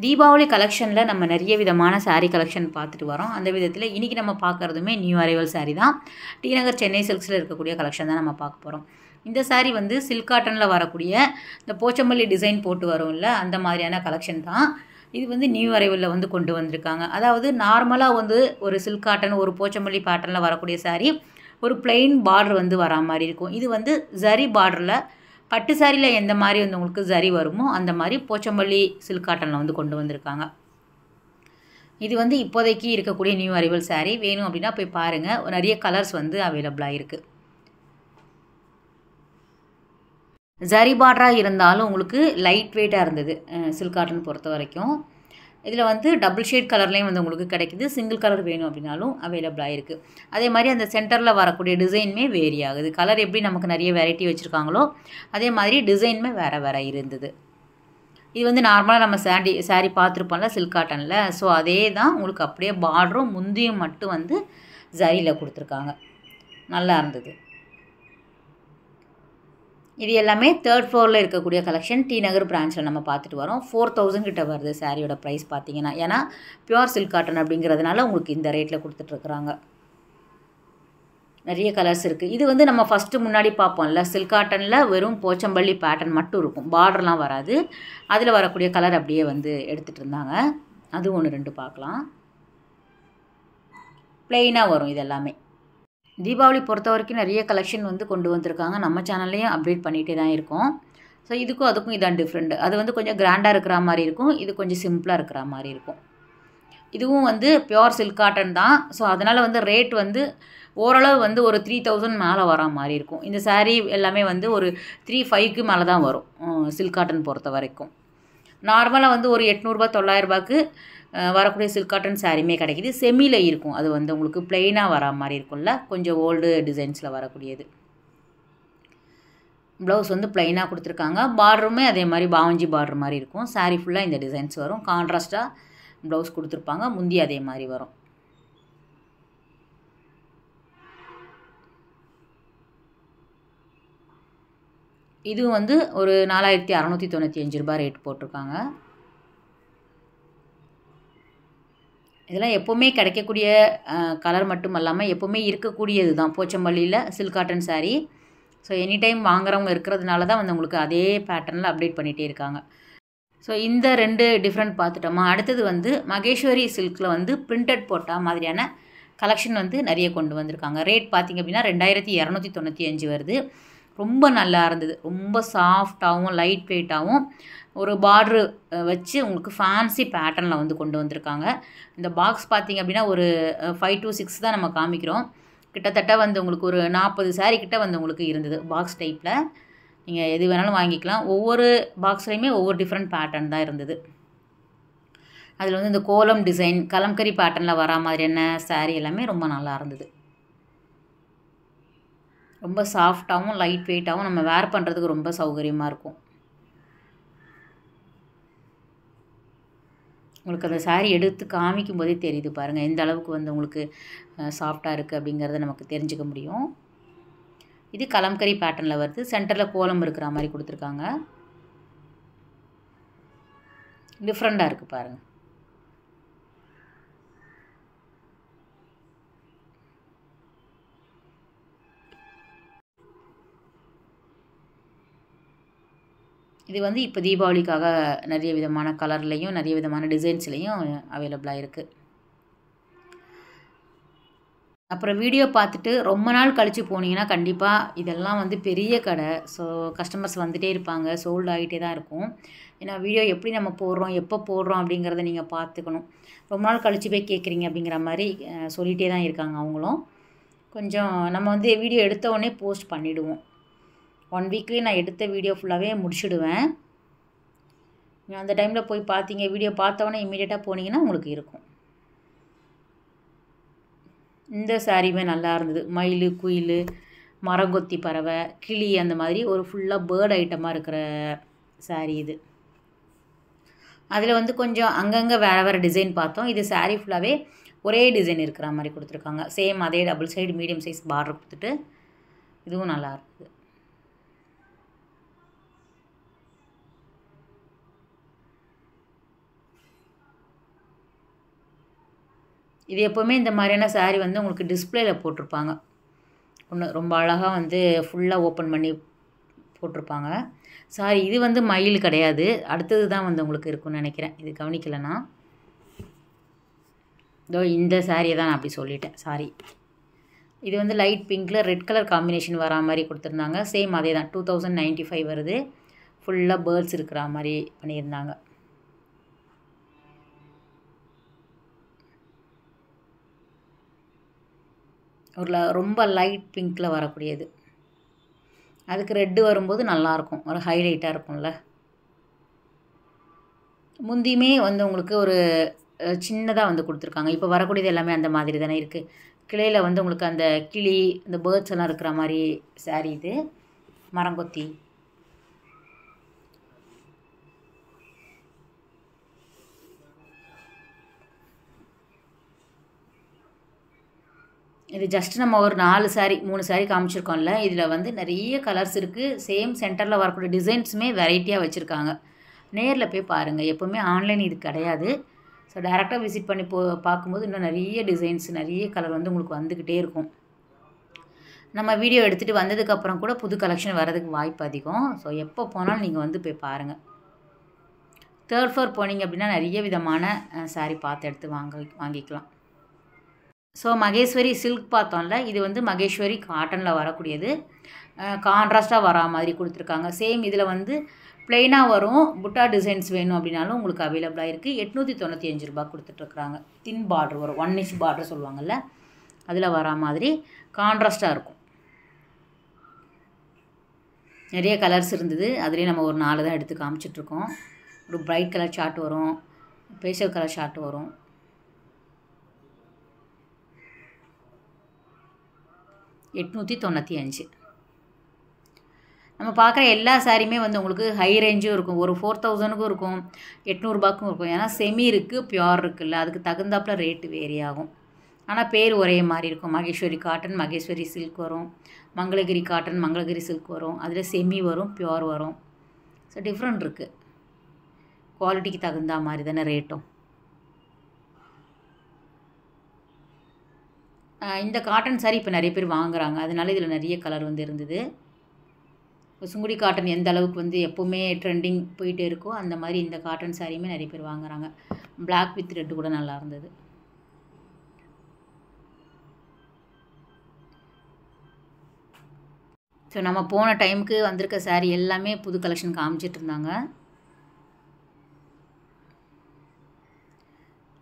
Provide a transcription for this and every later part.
தீபாவளி கலெக்ஷனில் நம்ம நிறைய விதமான saree கலெக்ஷன் பார்த்துட்டு வரோம். அந்த விதத்தில் இன்றைக்கி நம்ம பார்க்குறதுமே நியூ அரைவல் saree தான். டி நகர் சென்னை சில்க்ஸில் இருக்கக்கூடிய கலெக்ஷன் தான் நம்ம பார்க்க போகிறோம். இந்த saree வந்து சில்க் காட்டனில் வரக்கூடிய இந்த போச்சம்பள்ளி டிசைன் போட்டு வரும்ல அந்த மாதிரியான கலெக்ஷன் தான். இது வந்து நியூ அரைவலில் வந்து கொண்டு வந்திருக்காங்க. அதாவது நார்மலாக வந்து ஒரு சில்க் காட்டன் ஒரு போச்சம்பள்ளி பேட்டர்னில் வரக்கூடிய saree ஒரு plain பார்டர் வந்து வரா மாதிரி இருக்கும். இது வந்து ஜரி பார்டரில் பட்டு சாரியில் எந்த மாதிரி வந்து உங்களுக்கு ஜரி வருமோ அந்த மாதிரி போச்சம்பள்ளி சில்க் காட்டனில் வந்து கொண்டு வந்திருக்காங்க. இது வந்து இப்போதைக்கு இருக்கக்கூடிய நியூ அரைவல் saree. வேணும் அப்படின்னா போய் பாருங்கள். நிறைய கலர்ஸ் வந்து அவைலபிளாக இருக்குது. ஜரி பார்டராக இருந்தாலும் உங்களுக்கு லைட் வெயிட்டாக இருந்தது சில்க் காட்டன் பொறுத்த வரைக்கும். இதில் வந்து டபுள் ஷேட் கலர்லேயும் வந்து உங்களுக்கு கிடைக்குது. சிங்கிள் கலர் வேணும் அப்படின்னாலும் அவைலபிளாக இருக்குது. அதே மாதிரி அந்த சென்டரில் வரக்கூடிய டிசைனுமே வேரி ஆகுது. கலர் எப்படி நமக்கு நிறைய வெரைட்டி வச்சுருக்காங்களோ அதே மாதிரி டிசைனுமே வேறு வேறு இருந்தது. இது வந்து நார்மலாக நம்ம saree பார்த்துருப்போம்ல சில்க் காட்டனில். ஸோ அதே தான் உங்களுக்கு அப்படியே பார்டரும் முந்தியும் மட்டும் வந்து ஜரியில் கொடுத்துருக்காங்க. நல்லா இருந்தது. இது எல்லாமே 3rd ஃப்ளோரில் இருக்கக்கூடிய கலெக்ஷன். டி நகர் பிரான்ச்சில் நம்ம பார்த்துட்டு வரோம். 4000 கிட்ட வருது சாரியோட ப்ரைஸ் பார்த்தீங்கன்னா. ஏன்னா பியூர் சில்க் காட்டன் அப்படிங்கிறதுனால உங்களுக்கு இந்த ரேட்டில் கொடுத்துட்ருக்குறாங்க. நிறைய கலர்ஸ் இருக்குது. இது வந்து நம்ம ஃபஸ்ட்டு முன்னாடி பார்ப்போம்ல சில்க் காட்டனில் வெறும் போச்சம்பள்ளி பேட்டர்ன் மட்டும் இருக்கும், பார்டர்லாம் வராது. அதில் வரக்கூடிய கலர் அப்படியே வந்து எடுத்துகிட்டு இருந்தாங்க. அது 1 2 பார்க்கலாம். ப்ளெயினாக வரும் இது எல்லாமே. தீபாவளி பொறுத்த வரைக்கும் நிறைய கலெக்ஷன் வந்து கொண்டு வந்திருக்காங்க. நம்ம சேனல்லையும் அப்டேட் பண்ணிகிட்டே தான் இருக்கோம். ஸோ இதுக்கும் அதுக்கும் இதான் டிஃப்ரெண்ட். அது வந்து கொஞ்சம் கிராண்டாக இருக்கிற மாதிரி இருக்கும், இது கொஞ்சம் சிம்பிளாக இருக்கிற மாதிரி இருக்கும். இதுவும் வந்து பியோர் சில்க் காட்டன் தான். ஸோ அதனால் வந்து ரேட் வந்து ஓரளவு வந்து ஒரு 3000 மேலே வரா மாதிரி இருக்கும். இந்த saree எல்லாமே வந்து ஒரு 3500க்கு மேலே தான் வரும் சில்க் காட்டன் பொறுத்த வரைக்கும். நார்மலாக வந்து ஒரு 800 900 வரக்கூடிய சில்க் காட்டன் சாரியுமே கிடைக்கிது. செமியில் இருக்கும். அது வந்து உங்களுக்கு பிளெயினாக வரா மாதிரி இருக்கும்ல, கொஞ்சம் ஓல்டு டிசைன்ஸில் வரக்கூடியது. ப்ளவுஸ் வந்து பிளெயினாக கொடுத்துருக்காங்க. பார்டருமே அதே மாதிரி பாவஞ்சி பார்டர் மாதிரி இருக்கும். saree ஃபுல்லாக இந்த டிசைன்ஸ் வரும். கான்ட்ராஸ்ட்டாக ப்ளவுஸ் கொடுத்துருப்பாங்க. முந்தி அதே மாதிரி வரும். இது வந்து ஒரு 4695 ரேட் போட்டிருக்காங்க. இதெல்லாம் எப்போவுமே கிடைக்கக்கூடிய கலர் மட்டும் இல்லாமல் எப்போவுமே இருக்கக்கூடியது தான் போச்சம்பள்ளியில் silk cotton saree. So any time வாங்குறவங்க இருக்கிறதுனால தான் வந்து உங்களுக்கு அதே பேட்டர்னில் அப்டேட் பண்ணிகிட்டே இருக்காங்க. ஸோ இந்த 2 டிஃப்ரெண்ட் பார்த்துட்டோமா. அடுத்தது வந்து மகேஸ்வரி சில்கில் வந்து பிரிண்டட் போட்டா மாதிரியான கலெக்ஷன் வந்து நிறைய கொண்டு வந்திருக்காங்க. ரேட் பார்த்திங்க அப்படின்னா 2295 வருது. ரொம்ப நல்லா இருந்தது. ரொம்ப சாஃப்டாகவும் லைட் வெயிட்டாகவும் ஒரு பார்ட்ரு வச்சு உங்களுக்கு ஃபேன்சி பேட்டர்னில் வந்து கொண்டு வந்திருக்காங்க. இந்த பாக்ஸ் பார்த்திங்க அப்படின்னா ஒரு 5 to 6 தான் நம்ம காமிக்கிறோம். கிட்டத்தட்ட வந்து உங்களுக்கு ஒரு 40 saree கிட்ட வந்து உங்களுக்கு இருந்தது பாக்ஸ் டைப்பில். நீங்கள் எது வேணாலும் வாங்கிக்கலாம். ஒவ்வொரு பாக்ஸ்லேயுமே ஒவ்வொரு டிஃப்ரெண்ட் பேட்டர்ன் தான் இருந்தது. அதில் வந்து இந்த கோலம் டிசைன் கலம்கரி பேட்டர்னில் வரா மாதிரியான saree எல்லாமே ரொம்ப நல்லா இருந்தது. ரொம்ப சாஃப்டாகவும் லைட் வெயிட்டாகவும் நம்ம வேர் பண்ணுறதுக்கு ரொம்ப சௌகரியமாக இருக்கும். உங்களுக்கு அந்த saree எடுத்து காமிக்கும் போதே தெரியுது பாருங்கள் எந்த அளவுக்கு வந்து உங்களுக்கு சாஃப்டாக இருக்குது அப்படிங்கிறத நமக்கு தெரிஞ்சுக்க முடியும். இது கலம்கரி பேட்டர்னில் வருது. சென்டரில் கோலம் இருக்கிற மாதிரி கொடுத்துருக்காங்க. டிஃப்ரெண்ட்டாக இருக்குது பாருங்கள். இது வந்து இப்போ தீபாவளிக்காக நிறைய விதமான கலர்லேயும் நிறைய விதமான டிசைன்ஸ்லேயும் அவைலபிளாக இருக்குது. அப்புறம் வீடியோ பார்த்துட்டு ரொம்ப நாள் கழித்து போனீங்கன்னா கண்டிப்பாக இதெல்லாம் வந்து பெரிய கடை. ஸோ கஸ்டமர்ஸ் வந்துகிட்டே இருப்பாங்க, சோல்டு ஆகிட்டே தான் இருக்கும். ஏன்னா வீடியோ எப்படி நம்ம போடுறோம் எப்போ போடுறோம் அப்படிங்கிறத நீங்கள் பார்த்துக்கணும். ரொம்ப நாள் கழித்து போய் கேட்குறீங்க அப்படிங்கிற மாதிரி சொல்லிகிட்டே தான் இருக்காங்க அவங்களும். கொஞ்சம் நம்ம வந்து வீடியோ எடுத்த உடனே போஸ்ட் பண்ணிவிடுவோம். 1 வீக்லேயே நான் எடுத்த வீடியோ ஃபுல்லாகவே முடிச்சுடுவேன். நீங்கள் அந்த டைமில் போய் பார்த்தீங்க வீடியோ பார்த்தோன்னே இமீடியட்டாக போனீங்கன்னா உங்களுக்கு இருக்கும். இந்த சாரியுமே நல்லா இருந்தது. மயில் குயில் மரங்கொத்தி பறவை கிளி அந்த மாதிரி ஒரு ஃபுல்லாக பேர்ட் ஐட்டமாக இருக்கிற saree இது. அதில் வந்து கொஞ்சம் அங்கங்கே வேறு வேறு டிசைன் பார்த்தோம். இது saree ஃபுல்லாகவே ஒரே டிசைன் இருக்கிற மாதிரி கொடுத்துருக்காங்க. சேம் அதே double side medium size border கொடுத்துட்டு இதுவும் நல்லா இருக்குது. இது எப்போவுமே இந்த மாதிரியான சாரீ வந்து உங்களுக்கு டிஸ்பிளேயில் போட்டிருப்பாங்க. ஒன்று ரொம்ப அழகாக வந்து ஃபுல்லாக ஓப்பன் பண்ணி போட்டிருப்பாங்க. சாரி, இது வந்து மயில் கிடையாது, அடுத்தது தான் வந்து உங்களுக்கு இருக்குன்னு நினைக்கிறேன். இது கவனிக்கலைன்னா இதோ இந்த சாரியை தான் நான் அப்படி சொல்லிட்டேன், சாரி. இது வந்து லைட் பிங்க்கில் ரெட் கலர் காம்பினேஷன் வரா மாதிரி கொடுத்துருந்தாங்க. சேம் அதே தான், 2095 வருது. ஃபுல்லாக பேர்ட்ஸ் இருக்கிற மாதிரி பண்ணியிருந்தாங்க. ஒரு ரொம்ப லைட் பிங்க்கில் வரக்கூடியது. அதுக்கு ரெட்டு வரும்போது நல்லாயிருக்கும், ஒரு ஹைலைட்டாக இருக்கும்ல. முந்தியுமே வந்து உங்களுக்கு ஒரு சின்னதாக வந்து கொடுத்துருக்காங்க. இப்போ வரக்கூடியது எல்லாமே அந்த மாதிரி தானே இருக்குது. கிளையில் வந்து உங்களுக்கு அந்த கிளி, இந்த பேர்ட்ஸ் எல்லாம் இருக்கிற மாதிரி சாரீ இது. மரங்கொத்தி. இது ஜஸ்ட் நம்ம ஒரு 4 சாரீ 3 சாரீ காமிச்சிருக்கோம்ல, இதில் வந்து நிறைய கலர்ஸ் இருக்குது. சேம் சென்டரில் வரக்கூடிய டிசைன்ஸுமே வெரைட்டியாக வச்சுருக்காங்க. நேரில் போய் பாருங்கள். எப்போவுமே ஆன்லைன் இது கிடையாது. ஸோ டேரெக்டாக விசிட் பண்ணி பார்க்கும்போது இன்னும் நிறைய டிசைன்ஸ், நிறைய கலர் வந்து உங்களுக்கு வந்துக்கிட்டே இருக்கும். நம்ம வீடியோ எடுத்துகிட்டு வந்ததுக்கப்புறம் கூட புது கலெக்ஷன் வரதுக்கு வாய்ப்பு அதிகம். ஸோ எப்போ போனாலும் நீங்கள் வந்து போய் பாருங்கள். 3rd ஃப்ளோர் போனீங்க அப்படின்னா நிறைய விதமான சாரீ பார்த்து எடுத்து வாங்கிக்கலாம். ஸோ மகேஸ்வரி சில்க் பார்த்தோம்ல, இது வந்து மகேஸ்வரி காட்டனில் வரக்கூடியது. கான்ட்ராஸ்ட்டாக வரா மாதிரி கொடுத்துருக்காங்க. சேம் இதில் வந்து ப்ளெயினாக வரும். புட்டா டிசைன்ஸ் வேணும் அப்படின்னாலும் உங்களுக்கு அவைலபிளாக இருக்குது. 895 ரூபா கொடுத்துட்ருக்குறாங்க. தின் பார்டர் வரும், 1 inch பார்டர் சொல்லுவாங்கள்ல, அதில் வரா மாதிரி கான்ட்ராஸ்ட்டாக இருக்கும். நிறைய கலர்ஸ் இருந்தது. அதுலேயே நம்ம ஒரு 4 தான் எடுத்து காமிச்சிட்ருக்கோம். ஒரு பிரைட் கலர் சார்ட் வரும், பேஸ்டல் கலர் சார்ட் வரும். $895. நம்ம பார்க்குற எல்லா சாரியுமே வந்து உங்களுக்கு ஹை ரேஞ்சும் இருக்கும். ஒரு 4000க்கும் இருக்கும், 800 இருக்கும். ஏன்னா செமி இருக்குது, பியோர் இருக்குல்ல, அதுக்கு தகுந்தாப்புல ரேட்டு வேரி ஆகும். ஆனால் பேர் ஒரே மாதிரி இருக்கும். மகேஸ்வரி காட்டன், மகேஸ்வரி சில்க் வரும். மங்களகிரி காட்டன், மங்களகிரி சில்க் வரும். அதில் செமி வரும், பியோர் வரும். ஸோ டிஃப்ரெண்ட் இருக்குது. குவாலிட்டிக்கு தகுந்த மாதிரி தானே ரேட்டும். இந்த காட்டன் சாரீ இப்போ நிறைய பேர் வாங்குகிறாங்க. அதனால இதில் நிறைய கலர் வந்து இருந்தது. சுங்குடி காட்டன் எந்த அளவுக்கு வந்து எப்போவுமே ட்ரெண்டிங் போயிட்டே இருக்கோ, அந்த மாதிரி இந்த காட்டன் சாரியுமே நிறைய பேர் வாங்குகிறாங்க. பிளாக் வித் ரெட்டு கூட நல்லா இருந்தது. ஸோ நம்ம போன டைமுக்கு வந்திருக்க சாரீ எல்லாமே புது கலெக்ஷன் காமிச்சிட்டு இருந்தாங்க.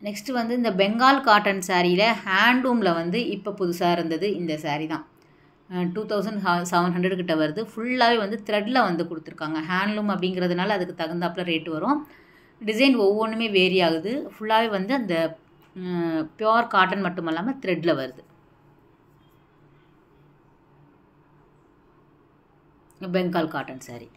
நெக்ஸ்ட்டு வந்து இந்த பெங்கால் காட்டன் சாரியில் ஹேண்ட்லூமில் வந்து இப்போ புதுசாக இருந்தது இந்த சாரீ தான். 2700 கிட்ட வருது. ஃபுல்லாகவே வந்து த்ரெட்டில் வந்து கொடுத்துருக்காங்க. ஹேண்ட்லூம் அப்படிங்கிறதுனால அதுக்கு தகுந்தாப்பில் ரேட்டு வரும். டிசைன் ஒவ்வொன்றுமே வேரி ஆகுது. ஃபுல்லாகவே வந்து அந்த பியோர் காட்டன் மட்டும் இல்லாமல் த்ரெட்டில் வருது. பெங்கால் காட்டன் சாரீ.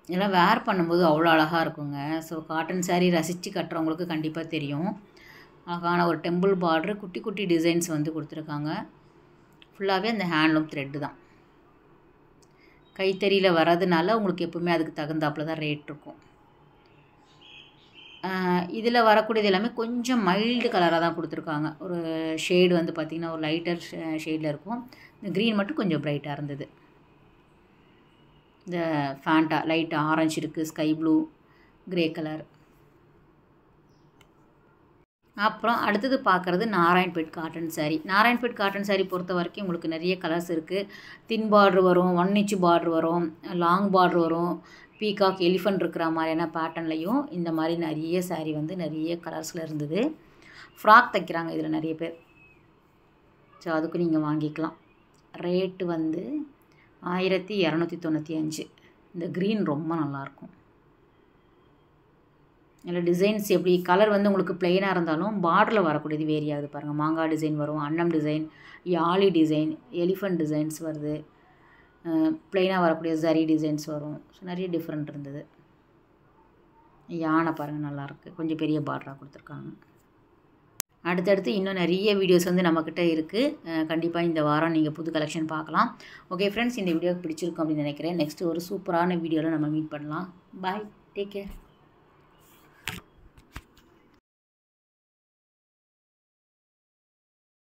இதெல்லாம் வேர் பண்ணும்போது அவ்வளோ அழகாக இருக்குங்க. ஸோ காட்டன் சாரீ ரசித்து கட்டுறவங்களுக்கு கண்டிப்பாக தெரியும். அழகான ஒரு டெம்பிள் பார்டரு, குட்டி குட்டி டிசைன்ஸ் வந்து கொடுத்துருக்காங்க. ஃபுல்லாகவே அந்த ஹேண்ட்லூம் த்ரெட்டு தான். கைத்தறியில் வர்றதுனால உங்களுக்கு எப்போவுமே அதுக்கு தகுந்தாப்பில் தான் ரேட் இருக்கும். இதில் வரக்கூடியது எல்லாமே கொஞ்சம் மைல்டு கலராக தான் கொடுத்துருக்காங்க. ஒரு ஷேடு வந்து பார்த்திங்கன்னா ஒரு லைட்டர் ஷேடில் இருக்கும். இந்த க்ரீன் மட்டும் கொஞ்சம் ப்ரைட்டாக இருந்தது. இந்த ஃபேண்டா லைட் ஆரஞ்சு இருக்குது, ஸ்கை ப்ளூ, கிரே கலர். அப்புறம் அடுத்தது பார்க்குறது நாராயண்பேட் காட்டன் சாரீ. நாராயண்பேட் காட்டன் சாரீ பொறுத்த வரைக்கும் உங்களுக்கு நிறைய கலர்ஸ் இருக்குது. தின் பார்டர் வரும், 1 inch பார்டர் வரும், லாங் பார்டர் வரும், பீகாக் எலிஃபண்ட் இருக்கிற மாதிரியான பேட்டர்ன்லையும் இந்த மாதிரி நிறைய சாரீ வந்து நிறைய கலர்ஸில் இருந்தது. ஃப்ராக் தைக்கிறாங்க இதில் நிறைய பேர். ஸோ அதுக்கு நீங்கள் வாங்கிக்கலாம். ரேட்டு வந்து 1295. இந்த க்ரீன் ரொம்ப நல்லாயிருக்கும். இதில் டிசைன்ஸ் எப்படி கலர் வந்து உங்களுக்கு ப்ளெயினாக இருந்தாலும் பார்டரில் வரக்கூடியது வேரி ஆகுது பாருங்கள். மாங்காய் டிசைன் வரும், அன்னம் டிசைன், யாழி டிசைன், எலிஃபண்ட் டிசைன்ஸ் வருது, ப்ளெயினாக வரக்கூடிய ஜரி டிசைன்ஸ் வரும். ஸோ நிறைய டிஃப்ரெண்ட் இருந்தது. யானை பாருங்கள் நல்லாயிருக்கு, கொஞ்சம் பெரிய பார்டராக கொடுத்துருக்காங்க. அடுத்தடுத்து இன்னும் நிறைய வீடியோஸ் வந்து நம்மக்கிட்ட இருக்குது. கண்டிப்பாக இந்த வாரம் நீங்கள் புது கலெக்ஷன் பார்க்கலாம். ஓகே ஃப்ரெண்ட்ஸ், இந்த வீடியோ பிடிச்சிருக்கும் அப்படின்னு நினைக்கிறேன். நெக்ஸ்ட்டு ஒரு சூப்பரான வீடியோவில் நம்ம மீட் பண்ணலாம். பாய், டேக் கேர்.